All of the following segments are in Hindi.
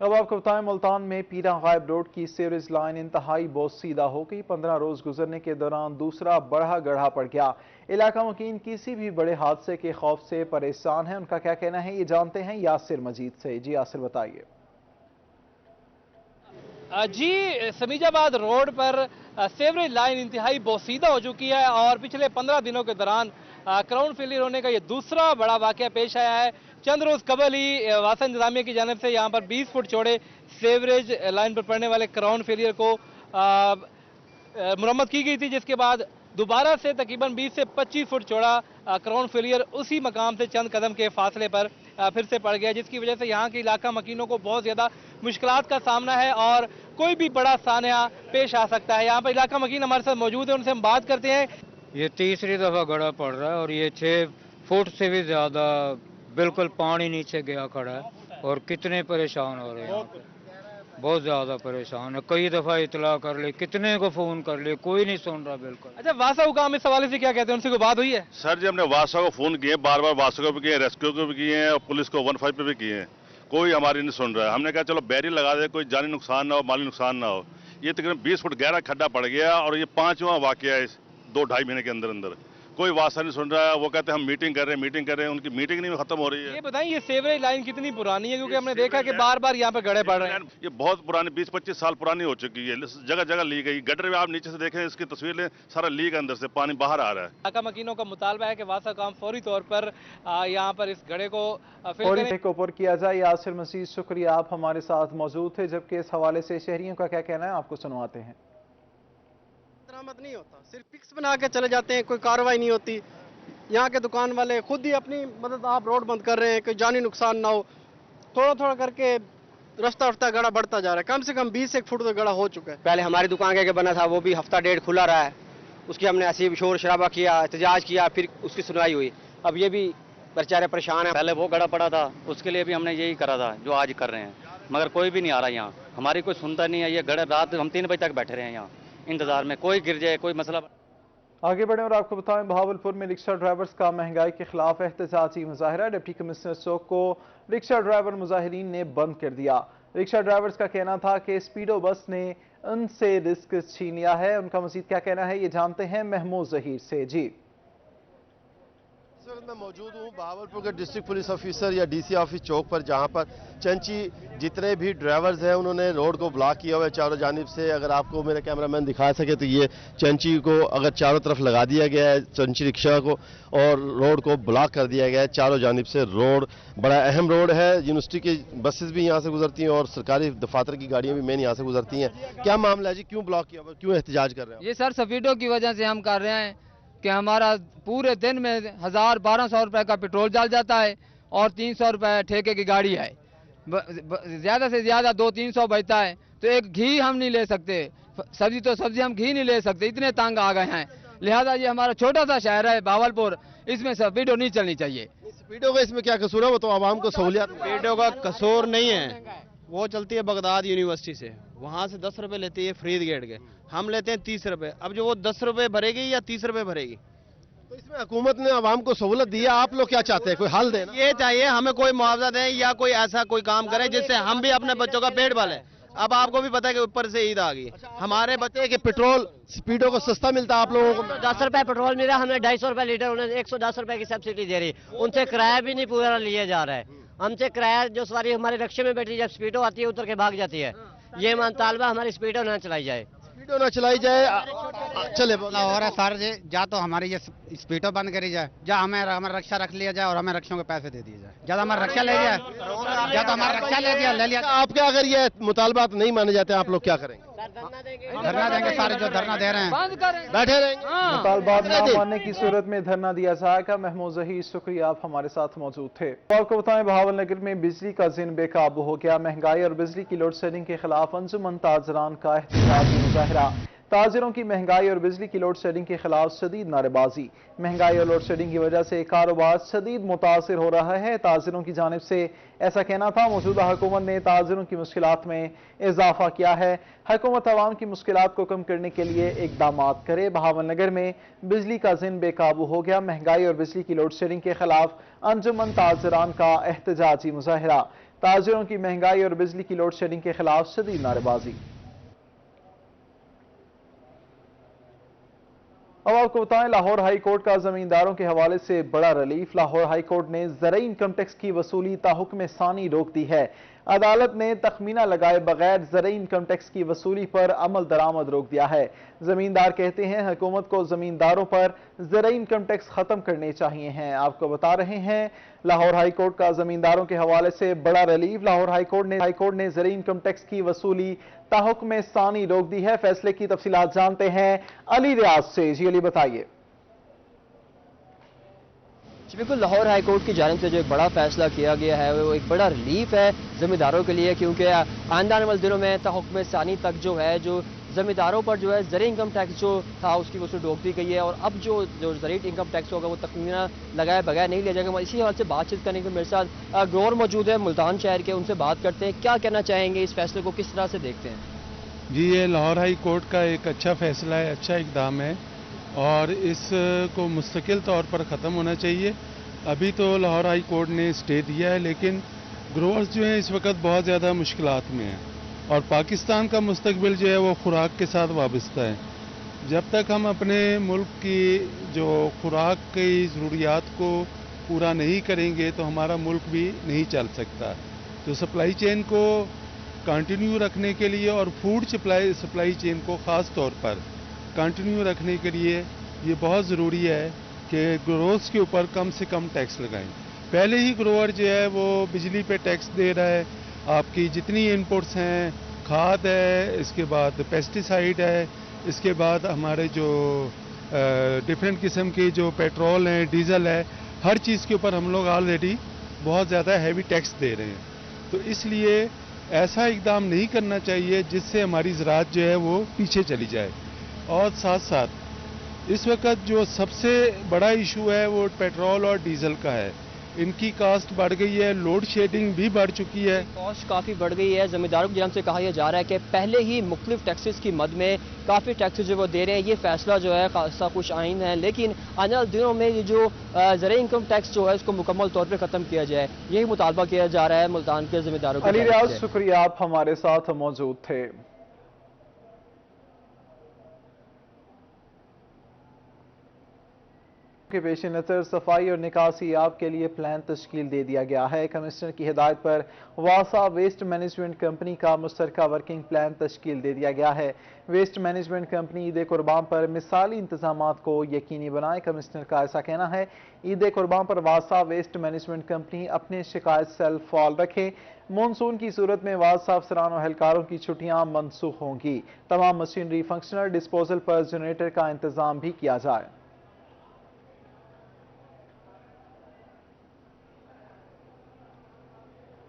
अब आपको बताएं, मुल्तान में पीरा गायब रोड की सीवरेज लाइन इंतहाई बोसीदा हो गई। 15 रोज गुजरने के दौरान दूसरा बड़ा गड्ढा पड़ गया। इलाका मकीन किसी भी बड़े हादसे के खौफ से परेशान है। उनका क्या कहना है, ये जानते हैं यासिर मजीद से। जी यासिर, बताइए। जी, समीजाबाद रोड पर सीवरेज लाइन इंतहाई बोसीदा हो चुकी है और पिछले 15 दिनों के दौरान क्राउन फेलियर होने का ये दूसरा बड़ा वाकया पेश आया है। चंद रोज कबल ही वासा इंतजामिया की जानिब से यहाँ पर 20 फुट चौड़े सीवरेज लाइन पर पड़ने वाले क्राउन फेलियर को मुरम्मत की गई थी, जिसके बाद दोबारा से तकरीबन 20 से 25 फुट चौड़ा क्राउन फेलियर उसी मकाम से चंद कदम के फासले पर फिर से पड़ गया, जिसकी वजह से यहाँ के इलाका मकीनों को बहुत ज़्यादा मुश्किलात का सामना है और कोई भी बड़ा सान्या पेश आ सकता है। यहाँ पर इलाका मकीन हमारे साथ मौजूद है, उनसे हम बात करते हैं। ये तीसरी दफा गड़ा पड़ रहा है और ये 6 फुट से भी ज्यादा बिल्कुल पानी नीचे गया खड़ा है और कितने परेशान हो रहे हैं यहाँ पे, बहुत ज्यादा परेशान है। कई दफा इतला कर ले, कितने को फोन कर ले, कोई नहीं सुन रहा बिल्कुल। अच्छा, वासा हुकाम इस हवाले से क्या कहते हैं, उनसे कोई बात हुई है? सर जी, हमने वासा को फोन किए, बार बार वासा को भी किए, रेस्क्यू को भी किए हैं और पुलिस को 15 पे भी किए हैं, कोई हमारी नहीं सुन रहा है। हमने कहा चलो बैरियर लगा दे, कोई जानी नुकसान ना हो, माली नुकसान ना हो। ये तकरीबन 20 फुट गहरा खड्डा पड़ गया और ये 5वां वाकया है इस 2-2.5 महीने के अंदर अंदर। कोई वासा नहीं सुन रहा है। वो कहते हैं हम मीटिंग कर रहे हैं, उनकी मीटिंग नहीं खत्म हो रही है। ये बताइए, ये सीवरेज लाइन कितनी पुरानी है, क्योंकि हमने देखा कि बार बार यहाँ पे गड्ढे पड़ रहे हैं। ये बहुत पुरानी 20-25 साल पुरानी हो चुकी है, जगह जगह लीक गई। गटर में आप नीचे से देखें, इसकी तस्वीर लें, सारा लीक अंदर से पानी बाहर आ रहा है। इलाका मकीनों का मुतालबा है कि वासा काम फौरी तौर पर यहाँ पर इस गड्ढे को फौरी ऊपर किया जाए। यासिर मजीद शुक्रिया, आप हमारे साथ मौजूद थे। जबकि इस हवाले से शहरियों का क्या कहना है, आपको सुनवाते हैं। बरामद नहीं होता, सिर्फ पिक्स बना के चले जाते हैं, कोई कार्रवाई नहीं होती। यहाँ के दुकान वाले खुद ही अपनी मदद आप रोड बंद कर रहे हैं कि जानी नुकसान ना हो। थोड़ा थोड़ा करके रास्ता गड़ा बढ़ता जा रहा है। कम से कम 20 फुट तो गड़ा हो चुका है। पहले हमारी दुकान के बना था, वो भी हफ्ता डेढ़ खुला रहा है। उसकी हमने ऐसी शोर शराबा किया, एहतजाज किया, फिर उसकी सुनवाई हुई। अब ये भी बेचारे परेशान है। पहले वो गड़ा पड़ा था, उसके लिए भी हमने यही करा था जो आज कर रहे हैं, मगर कोई भी नहीं आ रहा यहाँ। हमारी कोई सुनता नहीं है। ये गड़े रात हम 3 बजे तक बैठे रहे हैं यहाँ इंतजार में, कोई गिर जाए, कोई मसला। आगे बढ़े और आपको बताएं, बहावलपुर में रिक्शा ड्राइवर्स का महंगाई के खिलाफ एहतजाजी मुजाहिरा। डिप्टी कमिश्नर चौक को रिक्शा ड्राइवर मुजाहिरीन ने बंद कर दिया। रिक्शा ड्राइवर्स का कहना था कि स्पीडो बस ने उनसे रिस्क छीन लिया है। उनका मजीद क्या कहना है, ये जानते हैं महमूद जहीर से। जी, इस वक्त मैं मौजूद हूँ बहावलपुर के डिस्ट्रिक्ट पुलिस ऑफिसर या डीसी ऑफिस चौक पर, जहाँ पर चंची जितने भी ड्राइवर्स हैं उन्होंने रोड को ब्लॉक किया हुआ है चारों जानिब से। अगर आपको मेरा कैमरामैन दिखा सके तो ये चंची को अगर चारों तरफ लगा दिया गया है, चंची रिक्शा को, और रोड को ब्लॉक कर दिया गया है चारों जानिब से। रोड बड़ा अहम रोड है, यूनिवर्सिटी की बसेस भी यहाँ से गुजरती हैं और सरकारी दफातर की गाड़ियाँ भी मेन यहाँ से गुजरती हैं। क्या मामला है जी, क्यों ब्लॉक किया हुआ, क्यों एहतजाज कर रहे हैं? ये सर स्पीडो की वजह से हम कर रहे हैं कि हमारा पूरे दिन में 1000-1200 रुपए का पेट्रोल जल जाता है और 300 रुपए ठेके की गाड़ी है। ज्यादा से ज्यादा 200-300 बचता है, तो एक घी हम नहीं ले सकते, सब्जी हम घी नहीं ले सकते, इतने तंग आ गए हैं। लिहाजा ये हमारा छोटा सा शहर है बहावलपुर, इसमें स्पीडो नहीं चलनी चाहिए। स्पीडो का इसमें क्या कसूर है? वो तो आवाम को सहूलियत। स्पीडो का कसूर नहीं है, वो चलती है बगदाद यूनिवर्सिटी से, वहाँ से 10 रुपए लेती है फरीद गेट के, हम लेते हैं 30 रुपए। अब जो वो 10 रुपए भरेगी या 30 रुपए भरेगी? तो इसमें हुकूमत ने आवाम को सहूलत दी है, आप लोग क्या चाहते हैं, कोई हल देना? ये चाहिए हमें कोई मुआवजा दें या कोई ऐसा कोई काम करे जिससे हम भी अपने बच्चों का पेट पालें। अब आपको भी पता है कि ऊपर से ईद आ गई, हमारे बच्चे कि पेट्रोल स्पीडो को सस्ता मिलता है आप लोगों को। 10 रुपए पेट्रोल मिल रहा है, हमें 250 रुपए लीटर, उन्हें 110 रुपए की सब्सिडी दे रही। उनसे किराया भी नहीं पूरा लिया जा रहा है। हमसे किराया, जो सवारी हमारे रिक्शे में बैठी जब स्पीडो आती है उतर के भाग जाती है। ये मुतालबा हमारी स्पीडो ना चलाई जाए, स्पीडो ना चलाई जाए। चले हो रहा है सर जी, जा तो हमारी ये स्पीडो बंद करी जाए, या हमारा रक्षा रख लिया जाए और हमें रक्षों के पैसे दे दिए जाए। या तो हमारा रक्षा ले जाए, या तो हमारा रक्षा ले लिया। आपके अगर ये मुतालबात नहीं माने जाते आप लोग क्या करेंगे? धरना देंगे, सारे जो धरना दे रहे हैं बैठे रहेंगे। मुतालबात न मानने की सूरत में धरना दिया जाएगा। महमूद जहीर शुक्रिया, आप हमारे साथ मौजूद थे। आपको बताएं, बहावलनगर में बिजली का जिन बेकाबू हो गया। महंगाई और बिजली की लोड शेडिंग के खिलाफ अंजुमन ताजरान का एहतजाजी मुजाहिरा। ताजिरों की महंगाई और बिजली की लोड शेडिंग के खिलाफ शदीद नारेबाजी। महंगाई और लोड शेडिंग की वजह से कारोबार शदीद मुतासिर हो रहा है। ताजिरों की जानिब से ऐसा कहना था। मौजूदा हुकूमत ने ताजिरों की मुश्किलात में इजाफा किया है। हुकूमत अवाम की मुश्किलात को कम करने के लिए इकदाम करे। बहावलनगर में बिजली का जिन बेकाबू हो गया। महंगाई और बिजली की लोड शेडिंग के खिलाफ अंजुमन ताजरान का एहतजाजी मुजाहिरा। ताजिरों की महंगाई और बिजली की लोड शेडिंग के खिलाफ शदीद नारेबाजी। अब आपको बताएं, लाहौर हाई कोर्ट का जमींदारों के हवाले से बड़ा रिलीफ। लाहौर हाई कोर्ट ने ज़रई इनकम टैक्स की वसूली ताहुक्म सानी रोक दी है। अदालत ने तखमीना लगाए बगैर ज़रई इनकम टैक्स की वसूली पर अमल दरामद रोक दिया है। जमींदार कहते हैं हुकूमत को जमींदारों पर ज़रई इनकम टैक्स खत्म करने चाहिए हैं। आपको बता रहे हैं, लाहौर हाई कोर्ट का जमींदारों के हवाले से बड़ा रिलीफ। लाहौर हाई कोर्ट ने ज़रई इनकम टैक्स की वसूली ताहुक्म सानी रोक दी है। फैसले की तफसीलात जानते हैं अली रियाज से। जी अली, बताइए। बिल्कुल, लाहौर हाई कोर्ट की जानिब से जो एक बड़ा फैसला किया गया है वो एक बड़ा रिलीफ है जमींदारों के लिए, क्योंकि आने वाले दिनों में ताहुक्म सानी तक जो है जो जमींदारों पर जो है ज़रई इनकम टैक्स जो था उसकी वसूली रोक दी गई है और अब जो ज़रई इनकम टैक्स होगा वो तखमीना लगाए बगैर नहीं लिया जाएगा। इसी हवाले से बातचीत करने के लिए मेरे साथ गौर मौजूद है मुल्तान शहर के, उनसे बात करते हैं क्या कहना चाहेंगे, इस फैसले को किस तरह से देखते हैं। जी, ये लाहौर हाई कोर्ट का एक अच्छा फैसला है, अच्छा इकदाम है और इसको मुस्तकिल तौर पर ख़त्म होना चाहिए। अभी तो लाहौर हाई कोर्ट ने स्टे दिया है, लेकिन ग्रोवर्स जो हैं इस वक्त बहुत ज़्यादा मुश्किलात में हैं और पाकिस्तान का मुस्तकबिल जो है वो खुराक के साथ वाबस्ता है। जब तक हम अपने मुल्क की जो खुराक की ज़रूरियात को पूरा नहीं करेंगे तो हमारा मुल्क भी नहीं चल सकता। तो सप्लाई चेन को कंटिन्यू रखने के लिए और फूड सप्लाई चेन को ख़ास तौर पर कंटिन्यू रखने के लिए ये बहुत ज़रूरी है कि ग्रोवर्स के ऊपर कम से कम टैक्स लगाएं। पहले ही ग्रोवर जो है वो बिजली पे टैक्स दे रहा है, आपकी जितनी इनपुट्स हैं, खाद है, इसके बाद पेस्टिसाइड है, इसके बाद हमारे जो डिफरेंट किस्म के जो पेट्रोल हैं, डीजल है, हर चीज़ के ऊपर हम लोग ऑलरेडी बहुत ज़्यादा हैवी टैक्स दे रहे हैं। तो इसलिए ऐसा इकदाम नहीं करना चाहिए जिससे हमारी ज़राअत जो है वो पीछे चली जाए। और साथ साथ इस वक्त जो सबसे बड़ा इशू है वो पेट्रोल और डीजल का है। इनकी कास्ट बढ़ गई है, लोड शेडिंग भी बढ़ चुकी है, कॉस्ट काफ़ी बढ़ गई है। ज़मींदारों की जानब से कहा यह जा रहा है कि पहले ही मुख्तलिफ टैक्सेस की मद में काफ़ी टैक्सेस जो वो दे रहे हैं। ये फैसला जो है खासा खुश आइन है, लेकिन आने वाले दिनों में ये जो ज़रई इनकम टैक्स जो है इसको मुकम्मल तौर पर ख़त्म किया जाए, यही मुतालबा किया जा रहा है मुल्तान के ज़मींदारों को। अली रियाज, शुक्रिया, आप हमारे साथ मौजूद थे। के पेश नज़र सफाई और निकासी आप के लिए प्लान तश्कील दे दिया गया है। कमिश्नर की हिदायत पर वासा वेस्ट मैनेजमेंट कंपनी का मुश्तरका वर्किंग प्लान तश्कील दे दिया गया है। वेस्ट मैनेजमेंट कंपनी ईद कुर्बान पर मिसाली इंतजाम को यकीनी बनाए, कमिश्नर का ऐसा कहना है। ईद कुर्बान पर वासा वेस्ट मैनेजमेंट कंपनी अपने शिकायत सेल फॉल रखे। मानसून की सूरत में वासा अफसरान और एहलकारों की छुट्टियां मनसूख होंगी। तमाम मशीनरी फंक्शनल डिस्पोजल पर जनरेटर का इंतजाम भी किया जाए।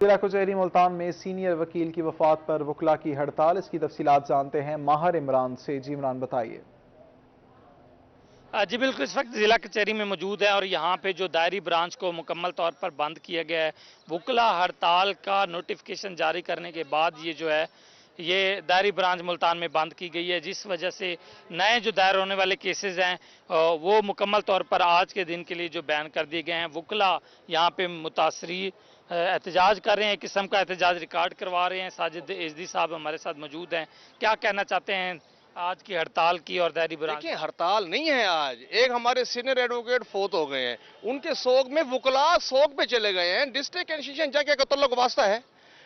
जिला कचहरी मुल्तान में सीनियर वकील की वफात पर वकला की हड़ताल, इसकी तफसीलात जानते हैं माहिर इमरान से। जी इमरान, बताइए। जी बिल्कुल, इस वक्त जिला कचहरी में मौजूद है और यहाँ पे जो दायरी ब्रांच को मुकम्मल तौर पर बंद किया गया है। वकला हड़ताल का नोटिफिकेशन जारी करने के बाद ये जो है ये दायरी ब्रांच मुल्तान में बंद की गई है, जिस वजह से नए जो दायर होने वाले केसेस हैं वो मुकम्मल तौर पर आज के दिन के लिए जो बैन कर दिए गए हैं। वकला यहाँ पे मुतासरी एहतजाज कर रहे हैं, किस्म का एहतजाज रिकॉर्ड करवा रहे हैं। साजिद एजदी साहब हमारे साथ मौजूद हैं, क्या कहना चाहते हैं आज की हड़ताल की और दायरी ब्रांच? देखिए, हड़ताल नहीं है आज, एक हमारे सीनियर एडवोकेट फोत हो गए हैं, उनके सोग में वकला सोग पे चले गए हैं। डिस्ट्रिक्ट एडमिनिस्ट्रेशन जाके कतल को वास्ता है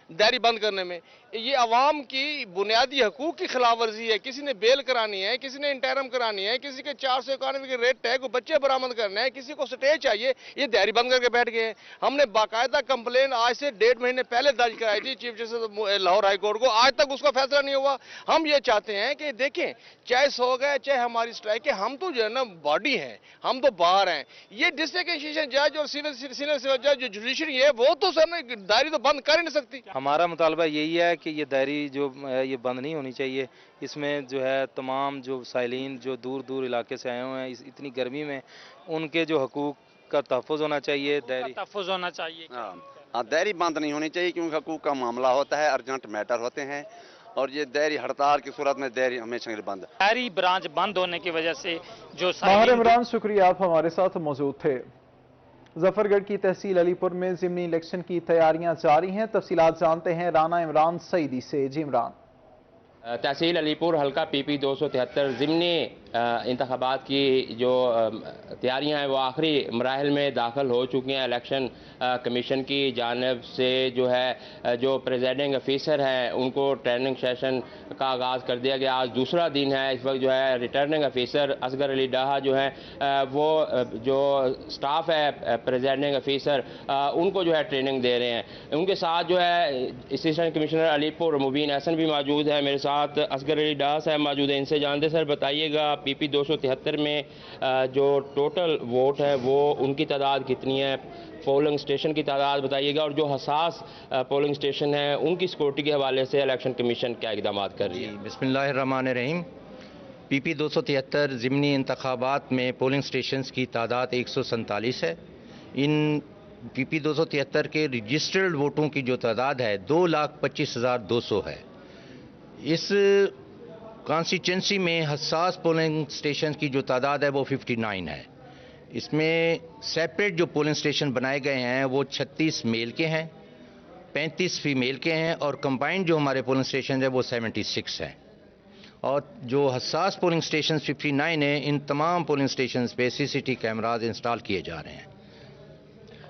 दायरी बंद करने में। ये अवाम की बुनियादी हकूक की खिलाफवर्जी है। किसी ने बेल करानी है, किसी ने इंटरम करानी है, किसी के 491 के रेट टैग बच्चे बरामद करने हैं, किसी को स्टे चाहिए, ये दायरी बंद करके बैठ गए हैं। हमने बाकायदा कंप्लेन आज से 1.5 महीने पहले दर्ज कराई थी chief justice Lahore high court को, आज तक उसका फैसला नहीं हुआ। हम ये चाहते हैं कि देखें, चाहे सोग है चाहे हमारी स्ट्राइक है, हम तो जो है ना बॉडी है, हम तो बाहर हैं। ये डिस्ट्रिक्ट एडमिनिस्ट्रेशन जज और सीनियर सिविल जज जो जुडिशरी है वो तो सर दायरी तो बंद कर ही नहीं सकती। हमारा मुतालबा यही है कि ये दायरी जो ये बंद नहीं होनी चाहिए। इसमें जो है तमाम जो साइलिन जो दूर दूर इलाके से आए हुए हैं, इतनी गर्मी में उनके जो हकूक का तहफ़्फ़ुज़ होना चाहिए, दायरी तहफ़्फ़ुज़ होना चाहिए। हाँ, दायरी बंद नहीं होनी चाहिए क्योंकि हकूक का मामला होता है, अर्जेंट मैटर होते हैं और ये दायरी हड़ताल की सूरत में दायरी हमेशा बंद। दायरी ब्रांच बंद होने की वजह से जो माहिर इमरान, शुक्रिया, आप हमारे साथ मौजूद थे। जफरगढ़ की तहसील अलीपुर में ज़िमनी इलेक्शन की तैयारियां जारी हैं। तफसीलात जानते हैं राना इमरान सईदी से। जी इमरान। तहसील अलीपुर हल्का PP 273 ज़िमनी इंतखाबात की जो तैयारियां हैं वो आखिरी मराहल में दाखिल हो चुकी हैं। इलेक्शन कमीशन की जानिब से जो है जो प्रेजाइडिंग ऑफिसर हैं उनको ट्रेनिंग सेशन का आगाज़ कर दिया गया। आज दूसरा दिन है। इस वक्त जो है रिटर्निंग ऑफिसर असगर अली डाहा जो है वो जो स्टाफ है प्रेजाइडिंग ऑफिसर उनको जो है ट्रेनिंग दे रहे हैं। उनके साथ जो है असिस्टेंट कमिश्नर अलीपुर मुबीन हसन भी मौजूद है। मेरे साथ असगर अली डाहा साहब मौजूद हैं। इनसे जानते सर बताइएगा PP 273 में जो टोटल वोट है वो उनकी तादाद कितनी है, पोलिंग स्टेशन की तादाद बताइएगा, और जो हसास पोलिंग स्टेशन है उनकी सिक्योरिटी के हवाले से इलेक्शन कमीशन क्या इक़दाम कर रही है। बिस्मिल्लाहिर्रहमानिर्रहीम। PP 273 ज़िमनी इंतखाबात में पोलिंग स्टेशन की तादाद 147 है। इन PP 273 के रजिस्टर्ड वोटों की जो तादाद है 2,25,200 है। इस कॉन्स्टिट्यूंसी में हसास पोलिंग स्टेशन की जो तादाद है वो 59 है। इसमें सेपरेट जो पोलिंग स्टेशन बनाए गए हैं वो 36 मेल के हैं, 35 फीमेल के हैं, और कंबाइंड जो हमारे पोलिंग स्टेशन है वो 76 हैं। और जो हसास पोलिंग स्टेशन 59 है, इन तमाम पोलिंग स्टेशन पे CCTV कैमराज इंस्टॉल किए जा रहे हैं।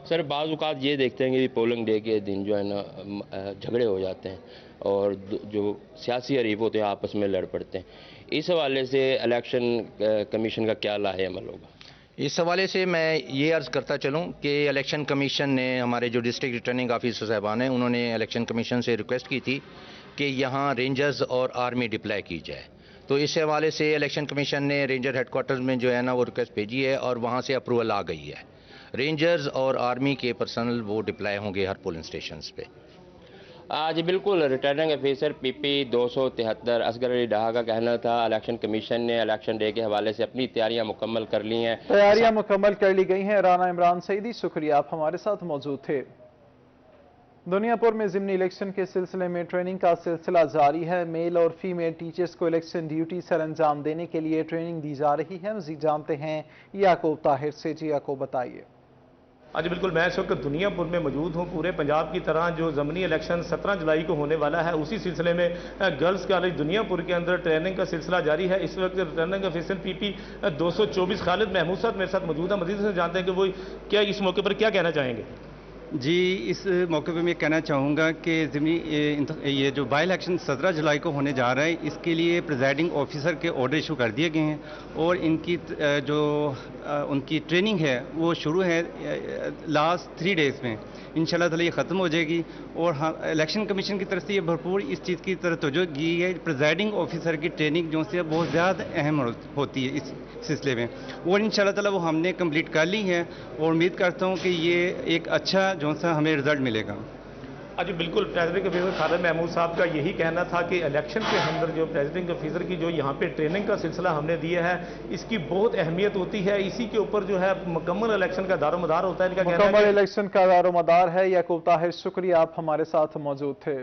सर बाज़ औक़ात ये देखते हैं कि पोलिंग डे के दिन जो है ना झगड़े हो जाते हैं और जो सियासी हरीफ होते हैं आपस में लड़ पड़ते हैं। इस हवाले से इलेक्शन कमीशन का क्या लाहे अमल होगा? इस हवाले से मैं ये अर्ज़ करता चलूँ कि इलेक्शन कमीशन ने, हमारे जो डिस्ट्रिक्ट रिटर्निंग ऑफिसर साहबान हैं, उन्होंने इलेक्शन कमीशन से रिक्वेस्ट की थी कि यहाँ रेंजर्स और आर्मी डिप्लॉय की जाए। तो इस हवाले से इलेक्शन कमीशन ने रेंजर हेडक्वार्टर्स में जो है ना वो रिक्वेस्ट भेजी है और वहाँ से अप्रूवल आ गई है। रेंजर्स और आर्मी के पर्सनल वो डिप्लॉय होंगे हर पोलिंग स्टेशन पे। जी बिल्कुल। Returning officer PP 273 Asghar Ali Daha का कहना था इलेक्शन कमीशन ने इलेक्शन डे के हवाले से अपनी तैयारियां मुकम्मल कर ली हैं। तैयारियां मुकम्मल कर ली गई हैं। राना इमरान सईदी, शुक्रिया, आप हमारे साथ मौजूद थे। दुनियापुर में ज़िमनी इलेक्शन के सिलसिले में ट्रेनिंग का सिलसिला जारी है। मेल और फीमेल टीचर्स को इलेक्शन ड्यूटी सर अंजाम देने के लिए ट्रेनिंग दी जा रही है। मज़ीद जानते हैं याकूब ताहिर से। जी याकूब बताइए। आज बिल्कुल मैं इस वक्त दुनियापुर में मौजूद हूँ। पूरे पंजाब की तरह जो ज़मीनी इलेक्शन 17 जुलाई को होने वाला है, उसी सिलसिले में गर्ल्स कॉलेज दुनियापुर के अंदर ट्रेनिंग का सिलसिला जारी है। इस वक्त returning officer PP 224 Khalid Mahmood साहब मेरे साथ मौजूद है। मजीद से जानते हैं कि वो क्या इस मौके पर क्या कहना चाहेंगे। जी, इस मौके पे मैं कहना चाहूँगा कि ज़िमनी ये जो बाई इलेक्शन 17 जुलाई को होने जा रहा है, इसके लिए प्रिजाइडिंग ऑफिसर के ऑर्डर इशू कर दिए गए हैं और इनकी जो उनकी ट्रेनिंग है वो शुरू है लास्ट 3 डेज़ में। इंशाल्लाह ताला ये ख़त्म हो जाएगी। और हाँ, इलेक्शन कमीशन की तरफ से ये भरपूर इस चीज़ की तरफ तवज्जो की है। प्रिजाइडिंग ऑफिसर की ट्रेनिंग जो से बहुत ज़्यादा अहम होती है इस सिलसिले में, और इंशाल्लाह ताला वो हमने कंप्लीट कर ली है और उम्मीद करता हूँ कि ये एक अच्छा जो सा हमें रिजल्ट मिलेगा। जी बिल्कुल। प्रेसिडेंट ऑफिसर खालिद महमूद साहब का यही कहना था कि इलेक्शन के अंदर जो प्रेसिडेंट ऑफिसर की जो यहाँ पे ट्रेनिंग का सिलसिला हमने दिया है, इसकी बहुत अहमियत होती है। इसी के ऊपर जो है मुकम्मल इलेक्शन का दारोमदार होता है। इनका कहना है मुकम्मल इलेक्शन का दारोमदार है। याकूब ताहिर, शुक्रिया, आप हमारे साथ मौजूद थे।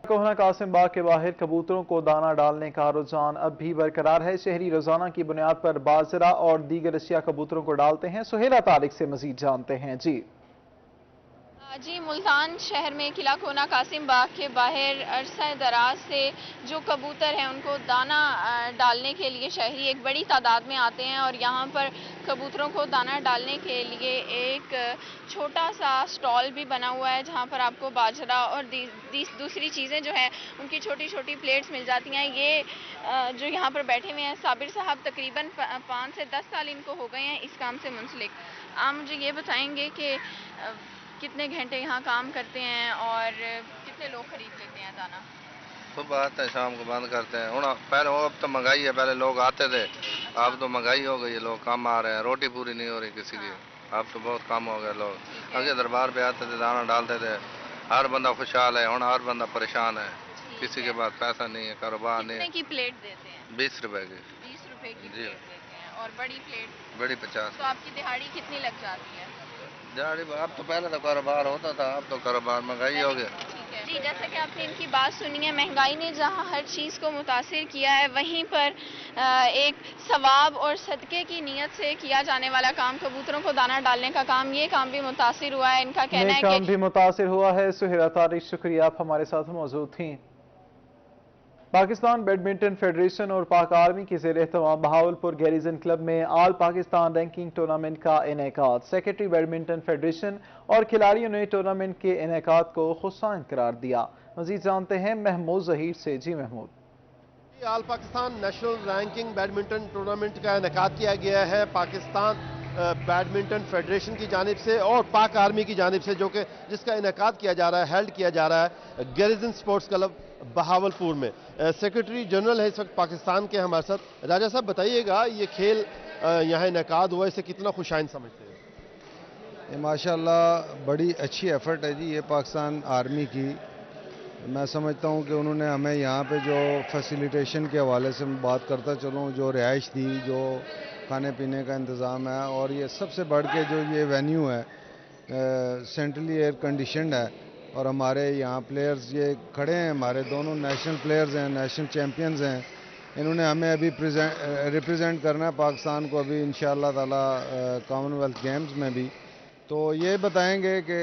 कोहना कासिम बाग के बाहर कबूतरों को दाना डालने का रुझान अब भी बरकरार है। शहरी रोजाना की बुनियाद पर बाजरा और दीगर अशिया कबूतरों को डालते हैं। सुहेला तारिक से मजीद जानते हैं। जी, मुल्तान शहर में किला कोना कासिम बाग के बाहर अरसा दराज से जो कबूतर हैं उनको दाना डालने के लिए शहरी एक बड़ी तादाद में आते हैं और यहाँ पर कबूतरों को दाना डालने के लिए एक छोटा सा स्टॉल भी बना हुआ है जहाँ पर आपको बाजरा और दूसरी चीज़ें जो हैं उनकी छोटी छोटी प्लेट्स मिल जाती हैं। ये जो यहाँ पर बैठे हुए हैं साबिर साहब, तकरीबन 5 से 10 साल इनको हो गए हैं इस काम से मुंसलिक। आप मुझे ये बताएंगे कि कितने घंटे यहाँ काम करते हैं और कितने लोग खरीद लेते हैं दाना? सुबह आते हैं, शाम को बंद करते हैं। पहले अब तो महंगाई है, पहले लोग आते थे, अब तो महंगाई हो गई है, लोग कम आ रहे हैं, रोटी पूरी नहीं हो रही किसी की। अब तो बहुत कम हो गए लोग। आगे दरबार पे आते थे, दाना डालते थे, हर बंदा खुशहाल है। हर बंदा परेशान है, किसी के पास पैसा नहीं है, कारोबार नहीं है। कितने की प्लेट देते हैं? 20 रुपए की। 20 रुपए की प्लेट देते हैं। और बड़ी प्लेट? बड़ी 50। तो आपकी दिहाड़ी कितनी लग जाती है? दिहाड़ी अब तो पहले तो कारोबार होता था, अब तो कारोबार महंगाई हो गया। जी, जैसे कि आपने इनकी बात सुनी है, महंगाई ने जहां हर चीज़ को मुतासिर किया है, वहीं पर एक सवाब और सदक़े की नीयत से किया जाने वाला काम, कबूतरों को दाना डालने का काम, ये काम भी मुतासिर हुआ है। इनका कहना है काम कि भी मुतासिर हुआ है। सुहेरा तारिक, शुक्रिया, आप हमारे साथ मौजूद थी। पाकिस्तान बैडमिंटन फेडरेशन और पाक आर्मी के ज़ेर एहतमाम बहावलपुर गैरिजन क्लब में ऑल पाकिस्तान रैंकिंग टूर्नामेंट का इनेकाद। सेक्रेटरी बैडमिंटन फेडरेशन और खिलाड़ियों ने टूर्नामेंट के इनेकाद को खुशाइन करार दिया। मजीद जानते हैं महमूद जहीर से। जी Mahmood. All Pakistan national ranking badminton tournament का इनेकाद किया गया है पाकिस्तान बैडमिंटन फेडरेशन की जानिब से और पाक आर्मी की जानिब से, जिसका इनेकाद किया जा रहा है, हेल्ड किया जा रहा है गैरिजन स्पोर्ट्स क्लब बहावलपुर में। सेक्रेटरी जनरल है इस वक्त पाकिस्तान के हमारे साथ। राजा साहब बताइएगा, ये खेल यहाँ इनेकाद हुआ, इसे कितना खुशाइन समझते हैं? ये माशाल्लाह बड़ी अच्छी एफर्ट है जी, ये पाकिस्तान आर्मी की। मैं समझता हूँ कि उन्होंने हमें यहाँ पे जो फैसिलिटेशन के हवाले से मैं बात करता चलूँ, जो रिहाइश दी, जो खाने पीने का इंतज़ाम है, और ये सबसे बढ़ के जो ये वेन्यू है सेंट्रली एयर कंडीशनड है, और हमारे यहाँ प्लेयर्स ये खड़े हैं, हमारे दोनों नेशनल प्लेयर्स हैं, नेशनल चैम्पियंस हैं। इन्होंने हमें अभी रिप्रेजेंट करना है पाकिस्तान को अभी इंशाअल्लाह ताला कॉमनवेल्थ गेम्स में भी। तो ये बताएंगे कि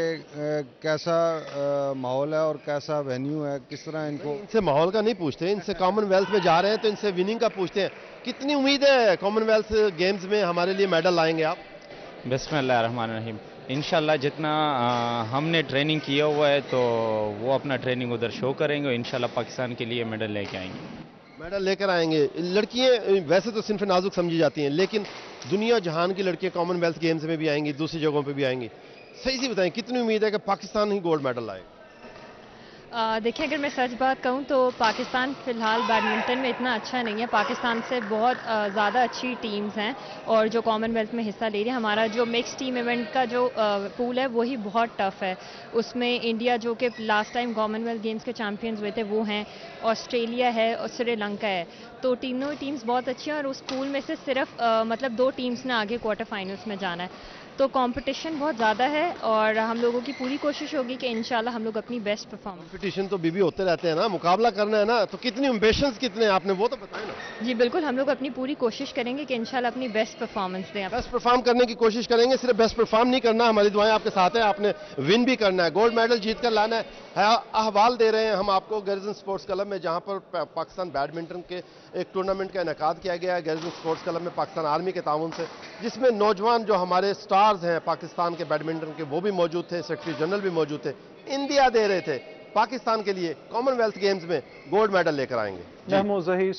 कैसा माहौल है और कैसा वेन्यू है, किस तरह इनको। इनसे माहौल का नहीं पूछते, इनसे कॉमनवेल्थ में जा रहे हैं तो इनसे विनिंग का पूछते हैं। कितनी उम्मीद है कॉमनवेल्थ गेम्स में हमारे लिए मेडल लाएंगे आप? बिस्मिल्लाहिर्रहमानिर्रहीम। इंशाल्लाह जितना हमने ट्रेनिंग किया हुआ है तो वो अपना ट्रेनिंग उधर शो करेंगे और इंशाल्लाह पाकिस्तान के लिए मेडल लेके आएंगे। मेडल लेकर आएंगे। लड़कियां वैसे तो सिर्फ नाजुक समझी जाती हैं, लेकिन दुनिया जहान की लड़कियां कॉमनवेल्थ गेम्स में भी आएंगी, दूसरी जगहों पे भी आएंगी। सही से बताएं, कितनी उम्मीद है कि पाकिस्तान ही गोल्ड मेडल लाएगा? देखिए, अगर मैं सच बात कहूँ तो पाकिस्तान फ़िलहाल बैडमिंटन में इतना अच्छा नहीं है। पाकिस्तान से बहुत ज़्यादा अच्छी टीम्स हैं और जो कॉमनवेल्थ में हिस्सा ले रही है। हमारा जो मिक्स टीम इवेंट का जो पूल है वही बहुत टफ़ है। उसमें इंडिया जो कि लास्ट टाइम कॉमनवेल्थ गेम्स के चैम्पियंस हुए थे वो हैं, ऑस्ट्रेलिया है और श्रीलंका है। तो तीनों टीम्स बहुत अच्छी हैं और उस पूल में से सिर्फ मतलब 2 टीम्स ने आगे क्वार्टर फाइनल्स में जाना है। तो कंपटीशन बहुत ज़्यादा है और हम लोगों की पूरी कोशिश होगी कि इंशाल्लाह हम लोग अपनी बेस्ट परफॉर्मेंस। कंपटीशन तो भी होते रहते हैं ना, मुकाबला करना है ना, तो कितनी एम्बिशंस कितने आपने वो तो बताएं ना। जी बिल्कुल, हम लोग अपनी पूरी कोशिश करेंगे कि इंशाल्लाह अपनी बेस्ट परफॉर्मेंस दें। बेस्ट परफॉर्म करने की कोशिश करेंगे, सिर्फ बेस्ट परफॉर्म नहीं करना, हमारी दुआएं आपके साथ है। आपने विन भी करना है, गोल्ड मेडल जीत कर लाना है। अहवाल दे रहे हैं हम आपको गैरिजन स्पोर्ट्स क्लब में, जहां पर पाकिस्तान बैडमिंटन के एक टूर्नामेंट का इनेकाद किया गया है गैरिजन स्पोर्ट्स क्लब में पाकिस्तान आर्मी के ताउन से, जिसमें नौजवान जो हमारे स्टार्स हैं पाकिस्तान के बैडमिंटन के वो भी मौजूद थे, सेक्रेटरी जनरल भी मौजूद थे। इंडिया दे रहे थे पाकिस्तान के लिए कॉमनवेल्थ गेम्स में गोल्ड मेडल लेकर आएंगे। महमूद जहीर